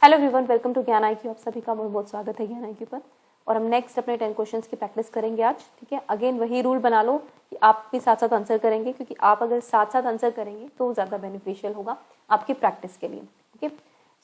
Hello everyone, welcome to ज्ञान IQ। आप सभी का बहुत बहुत स्वागत है ज्ञान IQ पर। और हम नेक्स्ट अपने 10 क्वेश्चंस की प्रैक्टिस करेंगे आज। ठीक है, अगेन वही रूल बना लो कि आप भी साथ साथ आंसर करेंगे, क्योंकि आप अगर साथ साथ आंसर करेंगे तो ज़्यादा बेनिफिशियल होगा आपकी प्रैक्टिस के लिए। Okay,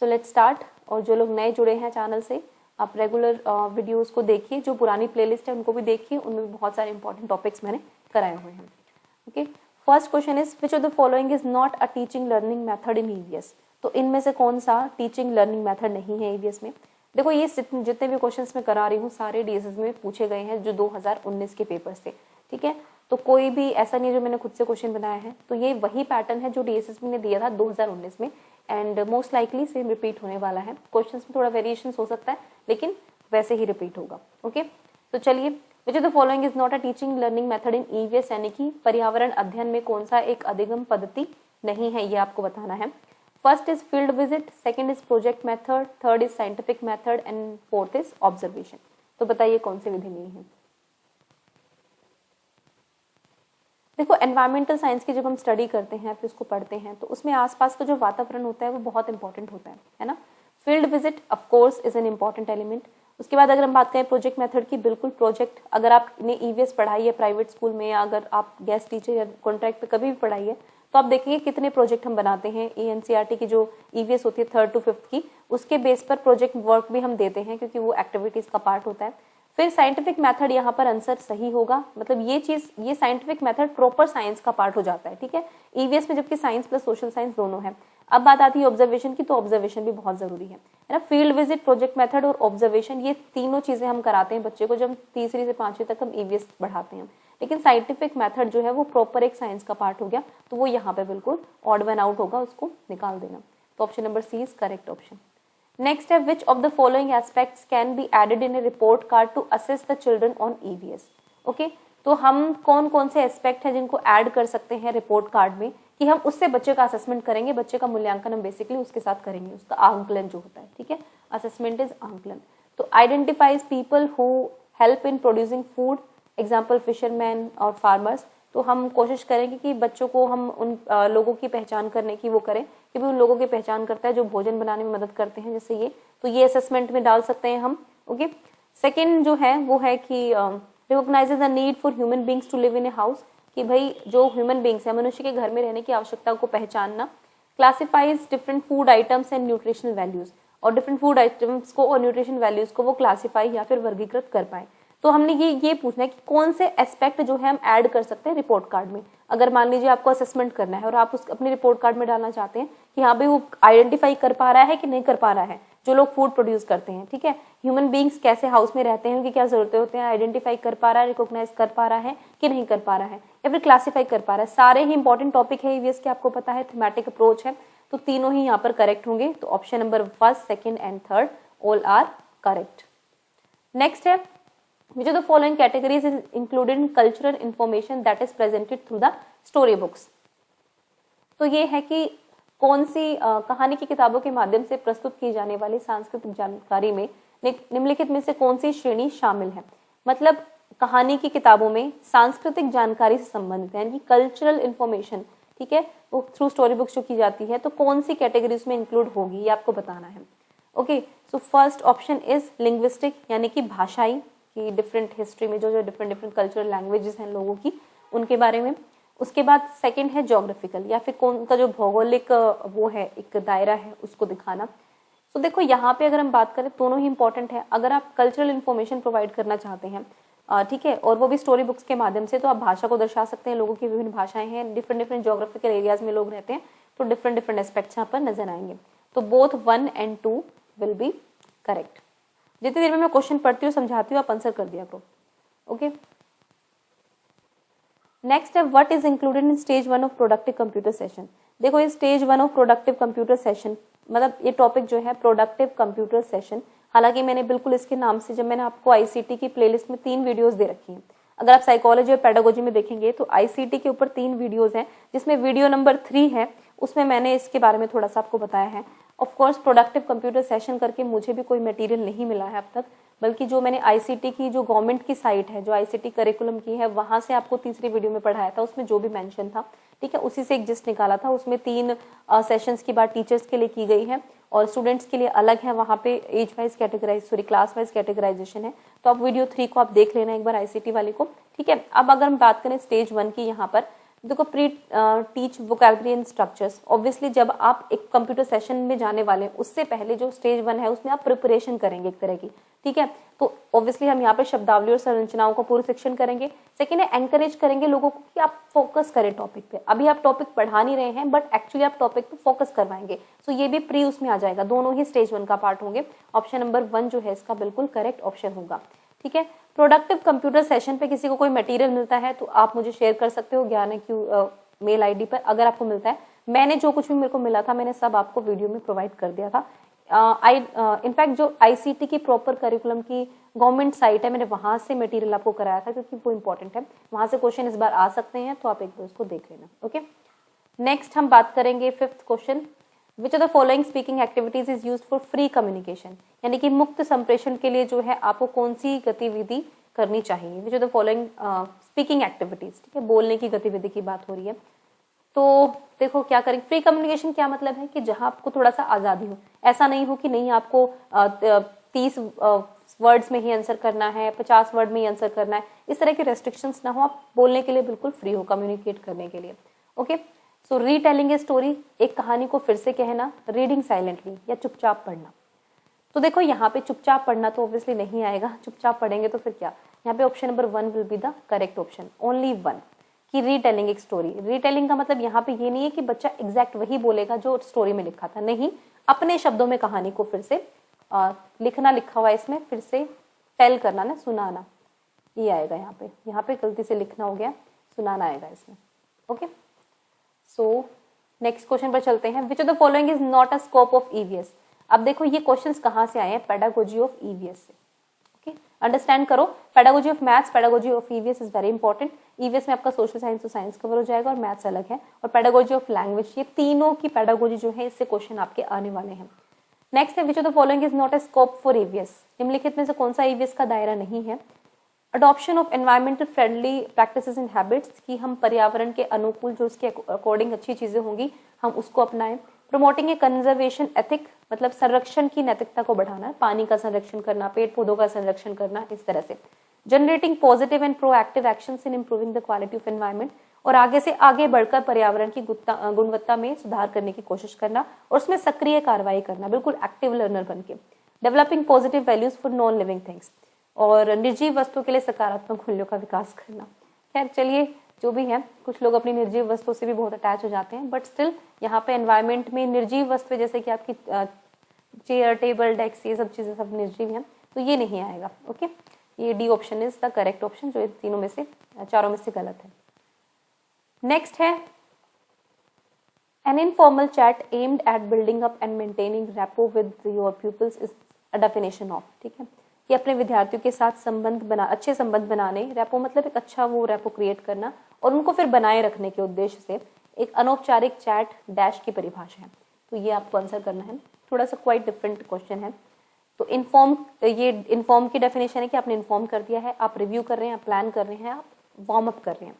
so let's start. और जो लोग नए जुड़े हैं चैनल से, आप रेगुलर वीडियोज़ को देखिए, जो पुरानी प्लेलिस्ट है उनको भी देखिए, उनमें भी बहुत सारे इंपॉर्टेंट टॉपिक्स मैंने कराए हुए हैं। Okay, first question is which of the following is not a teaching learning method in EVS। तो इनमें से कौन सा टीचिंग लर्निंग मेथड नहीं है EVS में। देखो, ये जितने भी क्वेश्चंस मैं करा रही हूँ सारे DSS में पूछे गए हैं जो 2019 के पेपर्स थे। ठीक है, तो कोई भी ऐसा नहीं है जो मैंने खुद से क्वेश्चन बनाया है। तो ये वही पैटर्न है जो DSS ने दिया था 2019 में, and most likely same repeat होने वाला है। क्वेश्चंस में थोड़ा वेरिएशन हो सकता है, लेकिन वैसे ही रिपीट होगा। ओके, तो चलिए, विच of the following is not a teaching learning method in EVS, यानी कि पर्यावरण अध्ययन में कौन सा एक अधिगम पद्धति नहीं है, ये आपको बताना है। First is field visit, second is project method, third is scientific method and fourth is observation. तो बताइए कौन सी विधि नहीं है। देखो, एनवायरमेंटल साइंस की जब हम स्टडी करते हैं, फिर उसको पढ़ते हैं, तो उसमें आसपास का जो वातावरण होता है वो बहुत इंपॉर्टेंट होता है ना। Field visit of course is an important element. उसके बाद अगर हम बात करें प्रोजेक्ट मेथड की, बिल्कुल प्रोजेक्ट, अगर आपने EVS पढ़ाई है प्राइवेट स्कूल में, या अगर आप गेस्ट टीचर या कॉन्ट्रैक्ट पे कभी भी पढ़ाई है, तो आप देखेंगे कितने प्रोजेक्ट हम बनाते हैं। NCERT की जो EVS होती है 3rd to 5th की, उसके बेस पर प्रोजेक्ट वर्क भी हम देते हैं, क्योंकि वो एक्टिविटीज का पार्ट होता है। फिर साइंटिफिक मेथड, यहाँ पर आंसर सही होगा, मतलब ये साइंटिफिक मेथड प्रॉपर साइंस का पार्ट हो जाता है। ठीक है, EVS में जबकि साइंस प्लस सोशल साइंस दोनों है। अब बात आती है ऑब्जर्वेशन की, तो ऑब्जर्वेशन भी बहुत जरूरी है ना। फील्ड विजिट, प्रोजेक्ट मेथड और ऑब्जर्वेशन, ये तीनों चीजें हम कराते हैं बच्चे को जब 3री से 5वीं तक हम EVS पढ़ाते हैं। लेकिन साइंटिफिक मेथड जो है वो प्रॉपर एक साइंस का पार्ट हो गया, तो वो यहाँ पे बिल्कुल ऑड वन आउट होगा, उसको निकाल देना। तो option number C is correct option. Next है which of the following aspects can be added in a report card to assess the children on EVS। Okay, तो हम कौन कौन से एस्पेक्ट हैं जिनको ऐड कर सकते हैं रिपोर्ट कार्ड में, कि हम उससे बच्चे का असेसमेंट करेंगे, बच्चे का मूल्यांकन हम बेसिकली उसके साथ करेंगे, उसका आंकलन जो होता है। ठीक है, असेसमेंट इज आंकलन। तो identifies people who help in producing food, example fisherman और फार्मर्स। तो हम कोशिश करेंगे कि बच्चों को हम उन लोगों की पहचान करने की वो करें, कि भी उन लोगों की पहचान करता है जो भोजन बनाने में मदद करते हैं, जैसे ये, तो ये असेसमेंट में डाल सकते हैं हम। ओके, सेकेंड जो है वो है कि recognises the need for human beings to live in a house, कि भाई जो ह्यूमन बींग्स है, मनुष्य के घर में रहने की आवश्यकता को पहचानना। Classifies different food items and nutritional values, और डिफरेंट फूड आइटम्स को और न्यूट्रिशन वैल्यूज को वो क्लासिफाई या फिर वर्गीकृत कर पाए। तो हमने ये पूछना है कि कौन से एस्पेक्ट जो है हम ऐड कर सकते हैं रिपोर्ट कार्ड में। अगर मान लीजिए आपको असेसमेंट करना है और आप उस अपने रिपोर्ट कार्ड में डालना चाहते हैं कि हाँ भाई वो आइडेंटिफाई कर पा रहा है कि नहीं कर पा रहा है, जो लोग फूड प्रोड्यूस करते हैं। ठीक है, ह्यूमन बींग्स कैसे हाउस में रहते हैं, उनकी क्या जरूरतें होते हैं, आइडेंटिफाई कर पा रहा है, रिकॉग्नाइज कर पा रहा है कि नहीं कर पा रहा है, या फिर क्लासीफाई कर पा रहा है। सारे ही इंपॉर्टेंट टॉपिक है EVS के, आपको पता है, थीमेटिक अप्रोच है, तो तीनों ही यहाँ पर करेक्ट होंगे। तो option number 1, 2 and 3 all are correct. Next है which of the following categories is included in cultural information that is presented through the story books। तो ये है कि कौन सी कहानी की किताबों के माध्यम से प्रस्तुत की जाने वाली सांस्कृतिक जानकारी में निम्नलिखित में से कौन सी श्रेणी शामिल है। मतलब कहानी की किताबों में सांस्कृतिक जानकारी से संबंधित है, यानी कल्चरल इंफॉर्मेशन, ठीक है, वो थ्रू स्टोरी बुक्स जो की जाती है, तो कौन सी कैटेगरी उसमें इंक्लूड होगी, ये आपको बताना है। Okay, so first option is linguistic, यानी कि भाषाई, कि डिफरेंट हिस्ट्री में जो डिफरेंट कल्चरल लैंग्वेजेस हैं लोगों की, उनके बारे में। उसके बाद सेकंड है ज्योग्राफिकल, या फिर कौन का जो भौगोलिक वो है, एक दायरा है, उसको दिखाना। तो देखो, यहाँ पे अगर हम बात करें, दोनों ही इंपॉर्टेंट है। अगर आप कल्चरल इन्फॉर्मेशन प्रोवाइड करना चाहते हैं, ठीक है, और वो भी स्टोरी बुक्स के माध्यम से, तो आप भाषा को दर्शा सकते हैं, लोगों की विभिन्न भाषाएं हैं, डिफरेंट ज्योग्राफिकल एरियाज में लोग रहते हैं, तो डिफरेंट एस्पेक्ट्स यहाँ पर नजर आएंगे। तो both 1 and 2 will be correct. जितनी देर में मैं क्वेश्चन पढ़ती हूँ समझाती हूँ, आप आंसर कर दिया करो। ओके, नेक्स्ट है what is included in stage 1 of productive computer session. देखो, ये stage 1 of productive computer session, मतलब ये टॉपिक जो है प्रोडक्टिव कंप्यूटर सेशन। हालांकि मैंने बिल्कुल इसके नाम से, जब मैंने आपको ICT की प्लेलिस्ट में 3 वीडियोस दे रखी हैं, अगर आप साइकोलॉजी और पेडागोजी में देखेंगे तो ICT के ऊपर 3 वीडियोस हैं, जिसमें वीडियो नंबर 3 है, उसमें मैंने इसके बारे में थोड़ा सा आपको बताया है। Of course productive computer session करके मुझे भी कोई मटेरियल नहीं मिला है अब तक, बल्कि जो मैंने ICT की जो गवर्नमेंट की साइट है, जो ICT करिकुलम की है, वहां से आपको तीसरी वीडियो में पढ़ाया था, उसमें जो भी मेंशन था, ठीक है, उसी से एक जिस्ट निकाला था। उसमें 3 सेशंस की बात टीचर्स के लिए की गई है, और स्टूडेंट्स के लिए अलग है, वहाँ पे age wise class wise categorisation है। तो आप वीडियो 3 को आप देख लेना एक बार, ICT वाले को, ठीक है। अब अगर हम बात करें स्टेज 1 की, यहाँ पर देखो pre teach vocabulary and structures. Obviously जब आप एक कंप्यूटर सेशन में जाने वाले हैं उससे पहले जो स्टेज 1 है उसमें आप प्रिपरेशन करेंगे एक तरह की, ठीक है। तो ऑब्वियसली हम यहाँ पे शब्दावली और संरचनाओं का पूर्ण शिक्षण करेंगे। सेकेंड है एनकरेज करेंगे लोगों को कि आप फोकस करें टॉपिक पे। अभी आप टॉपिक पढ़ा नहीं रहे हैं बट एक्चुअली आप टॉपिक पे फोकस करवाएंगे, तो ये भी प्री उसमें आ जाएगा, दोनों ही स्टेज 1 का पार्ट होंगे। ऑप्शन नंबर 1 जो है इसका बिल्कुल करेक्ट ऑप्शन होगा, ठीक है। प्रोडक्टिव कंप्यूटर सेशन पे किसी को कोई मटेरियल मिलता है तो आप मुझे शेयर कर सकते हो ज्ञानक्यू मेल आईडी पर, अगर आपको मिलता है। मैंने जो कुछ भी मेरे को मिला था मैंने सब आपको वीडियो में प्रोवाइड कर दिया था। इनफैक्ट जो ICT की प्रॉपर करिकुलम की गवर्नमेंट साइट है, मैंने वहां से मटेरियल आपको कराया था क्योंकि वो इंपॉर्टेंट है, वहां से क्वेश्चन इस बार आ सकते हैं, तो आप एक बार उसको देख लेना, ओके। नेक्स्ट हम बात करेंगे 5th question, which of the following speaking activities is used for free communication, यानी कि मुक्त संप्रेषण के लिए जो है आपको कौन सी गतिविधि करनी चाहिए। विच of the following speaking activities, ठीक है, बोलने की गतिविधि की बात हो रही है। तो देखो क्या करेंगे, फ्री कम्युनिकेशन क्या मतलब है कि जहां आपको थोड़ा सा आजादी हो, ऐसा नहीं हो कि नहीं आपको 30 वर्ड्स में ही आंसर करना है, 50 वर्ड में ही आंसर करना है, इस तरह के रेस्ट्रिक्शंस ना हो, आप बोलने के लिए बिल्कुल फ्री हो कम्युनिकेट करने के लिए, okay. So retelling a story, एक कहानी को फिर से कहना, रीडिंग साइलेंटली या चुपचाप पढ़ना। तो देखो यहाँ पे चुपचाप पढ़ना तो ऑब्वियसली नहीं आएगा, चुपचाप पढ़ेंगे तो फिर क्या, यहाँ पे option number 1 will be the correct option, only 1, कि रीटेलिंग एक स्टोरी। रीटेलिंग का मतलब यहाँ पे ये नहीं है कि बच्चा एग्जैक्ट वही बोलेगा जो स्टोरी में लिखा था, नहीं, अपने शब्दों में कहानी को फिर से लिखना, लिखा हुआ इसमें फिर से टेल करना ना, सुनाना, ये आएगा यहाँ पे गलती से लिखना हो गया, सुनाना आएगा इसमें, ओके। सो नेक्स्ट क्वेश्चन पर चलते हैं, विच of the following is not a scope of EVS। अब देखो ये क्वेश्चंस कहाँ से आए हैं, पेडागोजी ऑफ EVS से, ओके। अंडरस्टैंड करो, pedagogy of maths, pedagogy of EVS is very important. EVS में आपका सोशल साइंस और साइंस कवर हो जाएगा और मैथ्स अलग है, और पेडागोजी ऑफ लैंग्वेज, ये तीनों की पेडागोजी जो है इससे क्वेश्चन आपके आने वाले हैं। नेक्स्ट है, which of the following is not a scope for EVS, निम्नलिखित में से कौन सा EVS का दायरा नहीं है। Adoption of environmental friendly practices and habits, कि हम पर्यावरण के अनुकूल जो उसके अकॉर्डिंग अच्छी चीजें होंगी हम उसको अपनाएं। प्रोमोटिंग ए कंजर्वेशन एथिक, मतलब संरक्षण की नैतिकता को बढ़ाना, पानी का संरक्षण करना, पेड़ पौधों का संरक्षण करना, इस तरह से। Generating positive and proactive actions in improving the quality of environment, और आगे से आगे बढ़कर पर्यावरण की गुणवत्ता में सुधार करने की कोशिश करना और उसमें सक्रिय कार्रवाई करना, बिल्कुल एक्टिव लर्नर बनके। Developing positive values for non living things, और निर्जीव वस्तुओं के लिए सकारात्मक मूल्यों का विकास करना। खैर चलिए जो भी है, कुछ लोग अपनी निर्जीव वस्तुओं से भी बहुत अटैच हो जाते हैं, बट स्टिल यहाँ पे एनवायरनमेंट में निर्जीव वस्तुएं जैसे कि आपकी चेयर, टेबल, डेस्क, ये सब चीजें सब निर्जीव हैं, तो ये नहीं आएगा, ओके। ये D option is the correct option, जो तीनों में से चारों में से गलत है। नेक्स्ट है, an informal chat aimed at building up and maintaining rapport with your peoples is a definition of, ठीक है, कि अपने विद्यार्थियों के साथ अच्छे संबंध बनाने, रैपो मतलब एक अच्छा वो रैपो क्रिएट करना और उनको फिर बनाए रखने के उद्देश्य से एक अनौपचारिक चैट डैश की परिभाषा है। तो ये आपको आंसर करना है, थोड़ा सा क्वाइट डिफरेंट क्वेश्चन है। तो इन्फॉर्म की डेफिनेशन है कि आपने इन्फॉर्म कर दिया है, आप रिव्यू कर रहे हैं, आप प्लान कर रहे हैं, आप वार्म अप कर रहे हैं।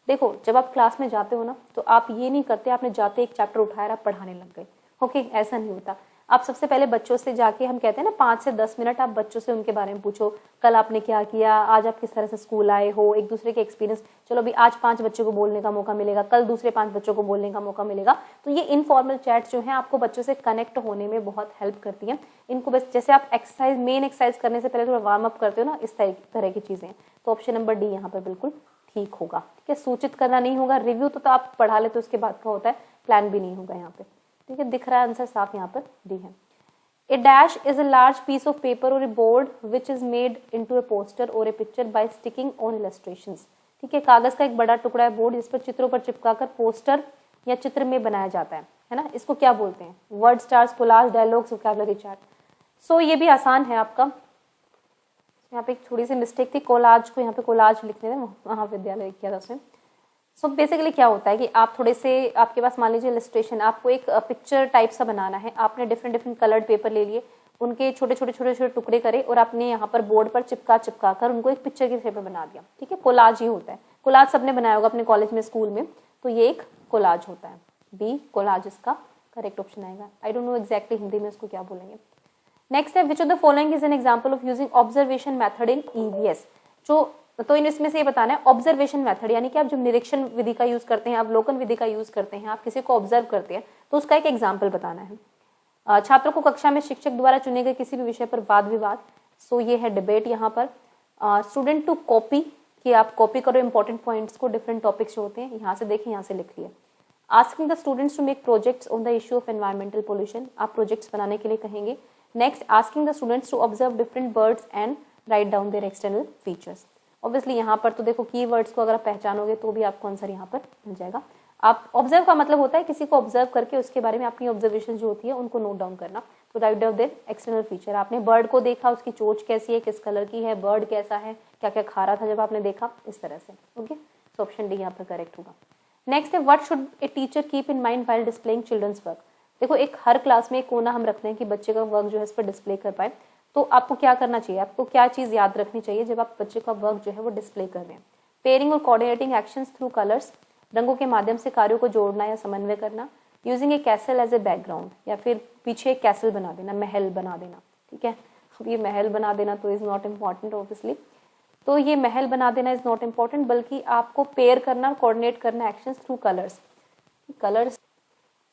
देखो जब आप क्लास में जाते हो ना, तो आप ये नहीं करते आपने जाते एक चैप्टर उठाया आप पढ़ाने लग गए, ओके, ऐसा नहीं होता। आप सबसे पहले बच्चों से जाके, हम कहते हैं ना 5 से 10 मिनट आप बच्चों से उनके बारे में पूछो, कल आपने क्या किया, आज आप किस तरह से स्कूल आए हो, एक दूसरे के एक्सपीरियंस। चलो अभी आज 5 बच्चों को बोलने का मौका मिलेगा, कल दूसरे 5 बच्चों को बोलने का मौका मिलेगा। तो ये इनफॉर्मल चैट्स जो है आपको बच्चों से कनेक्ट होने में बहुत हेल्प करती हैं। इनको बस जैसे आप मेन एक्सरसाइज करने से पहले थोड़ा वार्म अप करते हो ना, इस तरह की चीजें। तो ऑप्शन नंबर डी यहाँ पर बिल्कुल ठीक होगा, ठीक है। सूचित करना नहीं होगा, रिव्यू तो आप पढ़ा लेते हो उसके बाद का होता है, प्लान भी नहीं होगा यहाँ पे, ठीक है। दिख रहा है आंसर साफ यहाँ पर डी है। A dash is a large piece of paper or a board which is made into a poster or a picture by sticking on illustrations, ठीक है। कागज का एक बड़ा टुकड़ा है बोर्ड, जिस पर चित्रों पर चिपकाकर पोस्टर या चित्र में बनाया जाता है ना। इसको क्या बोलते हैं, word stars, collage, dialogues, vocabulary chart. So ये भी आसान है आपका। यहाँ पे एक थोड़ी सी मिस्टेक थी, कोलाज को यहाँ पे कोलाज लिखने थे, महाविद्यालय किया था उसने। सो बेसिकली क्या होता है कि आप थोड़े से, आपके पास मान लीजिए इलस्ट्रेशन, आपको एक पिक्चर टाइप सा बनाना है, आपने डिफरेंट कलर्ड पेपर ले लिए, उनके छोटे छोटे टुकड़े करे और आपने यहाँ पर बोर्ड पर चिपका कर उनको एक पिक्चर के शेप में बना दिया, ठीक है। कोलाज ही होता है, कोलाज सबने बनाया होगा अपने कॉलेज में, स्कूल में, तो ये एक कोलाज होता है। बी कोलाज इसका करेक्ट ऑप्शन आएगा। I don't know exactly Hindi में उसको क्या बोलेंगे। नेक्स्ट है which of the following is an example of using observation method in EVS. तो इसमें से ये बताना है ऑब्जर्वेशन मेथड, यानी कि आप जब निरीक्षण विधि का यूज करते हैं, अवलोकन विधि का यूज करते हैं, आप किसी को ऑब्जर्व करते हैं तो उसका एक एग्जाम्पल बताना है। छात्रों को कक्षा में शिक्षक द्वारा चुने गए किसी भी विषय पर वाद विवाद, सो ये है डिबेट यहाँ पर। स्टूडेंट टू कॉपी, कि आप कॉपी करो इंपॉर्टेंट पॉइंट्स को, डिफरेंट टॉपिक्स जो होते हैं यहाँ से देखें, यहाँ से लिख लिए। Asking the students to make projects on the issue of environmental pollution, आप प्रोजेक्ट्स बनाने के लिए कहेंगे। Next, asking the students to observe different birds and write down their external features. Obviously यहाँ पर तो देखो कीवर्ड्स को अगर आप पहचानोगे तो भी आपको आंसर यहाँ पर मिल जाएगा। आप ऑब्जर्व का मतलब होता है किसी को ऑब्जर्व करके उसके बारे में अपनी ऑब्जर्वेशन जो होती है उनको नोट डाउन करना। तो right down their external feature, आपने बर्ड को देखा, उसकी चोंच कैसी है, किस कलर की है, बर्ड कैसा है, क्या क्या खा रहा था जब आपने देखा, इस तरह से। ओके, तो ऑप्शन डी यहाँ पर करेक्ट होगा। नेक्स्ट है what should a teacher keep in mind while displaying childrens work. देखो एक हर क्लास में एक कोना हम रखते हैं कि बच्चे का वर्क जो है इस पर डिस्प्ले कर पाए, तो आपको क्या करना चाहिए, आपको क्या चीज याद रखनी चाहिए जब आप बच्चे का वर्क जो है वो डिस्प्ले कर रहे हैं। पेयरिंग और कोऑर्डिनेटिंग एक्शंस थ्रू कलर्स, रंगों के माध्यम से कार्यों को जोड़ना या समन्वय करना। Using a castle as a background, या फिर पीछे एक कैसल बना देना, महल बना देना। ठीक है, अब ये महल बना देना तो इज नॉट इम्पॉर्टेंट ऑब्वियसली, तो ये महल बना देना इज नॉट इम्पॉर्टेंट, बल्कि आपको पेयर करना, कोऑर्डिनेट करना एक्शंस थ्रू कलर्स। कलर्स,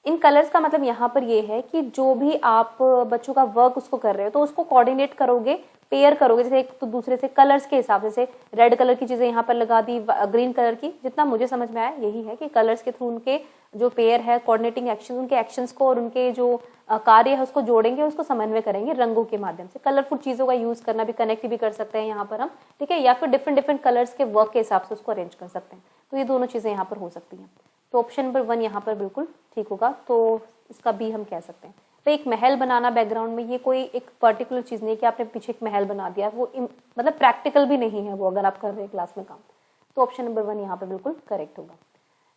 इन कलर्स का मतलब यहाँ पर ये है कि जो भी आप बच्चों का वर्क उसको कर रहे हो तो उसको कोऑर्डिनेट करोगे, पेयर करोगे, जैसे एक तो दूसरे से कलर्स के हिसाब से रेड कलर की चीजें यहाँ पर लगा दी, ग्रीन कलर की, जितना मुझे समझ में आया यही है कि कलर्स के थ्रू उनके जो पेयर है, कोऑर्डिनेटिंग एक्शन, उनके एक्शंस को और उनके जो कार्य है उसको जोड़ेंगे, उसको समन्वय करेंगे रंगों के माध्यम से। कलरफुल चीजों का यूज करना भी, कनेक्ट भी कर सकते हैं यहाँ पर हम, ठीक है, या फिर डिफरेंट डिफरेंट कलर्स के वर्क के हिसाब से उसको अरेंज कर सकते हैं। तो ये दोनों चीजें यहाँ पर हो सकती हैं। तो ऑप्शन नंबर 1 यहाँ पर बिल्कुल ठीक होगा, तो इसका बी हम कह सकते हैं। तो एक महल बनाना बैकग्राउंड में, ये कोई एक पर्टिकुलर चीज नहीं कि आपने पीछे एक महल बना दिया, वो मतलब प्रैक्टिकल भी नहीं है वो अगर आप कर रहे हैं क्लास में काम। तो ऑप्शन नंबर 1 यहाँ पर बिल्कुल करेक्ट होगा।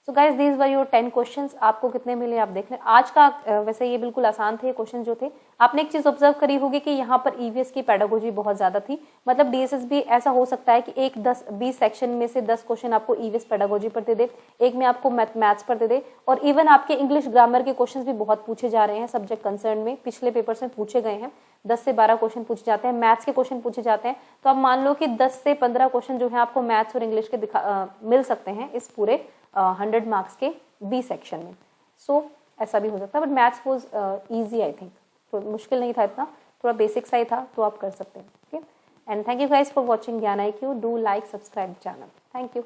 So guys these were your 10 questions. आपको कितने मिले आप देख लें। आज का वैसे ये बिल्कुल आसान थे क्वेश्चन जो थे। आपने एक चीज ऑब्जर्व करी होगी कि यहाँ पर ईवीएस की पेडागोजी बहुत ज्यादा थी, मतलब डीएसएस भी ऐसा हो सकता है कि एक 10-20 सेक्शन में से 10 क्वेश्चन आपको ईवीएस पेडागोजी पर दे दे, एक में आपको मैथ्स पर दे दे, और इवन आपके इंग्लिश ग्रामर के क्वेश्चन भी बहुत पूछे जा रहे हैं सब्जेक्ट कंसर्न में, पिछले पेपर्स में पूछे गए हैं। 10 से 12 क्वेश्चन पूछे जाते हैं, मैथ्स के क्वेश्चन पूछे जाते हैं। तो आप मान लो कि 10 से 15 क्वेश्चन जो है आपको मैथ्स और इंग्लिश के मिल सकते हैं इस पूरे 100 मार्क्स के बी सेक्शन में। सो ऐसा भी हो सकता है, but maths was easy I think, तो मुश्किल नहीं था इतना, थोड़ा बेसिक सा ही था, तो आप कर सकते हैं। Okay, and thank you guys for watching ज्ञान IQ। Do like, subscribe channel. Thank you.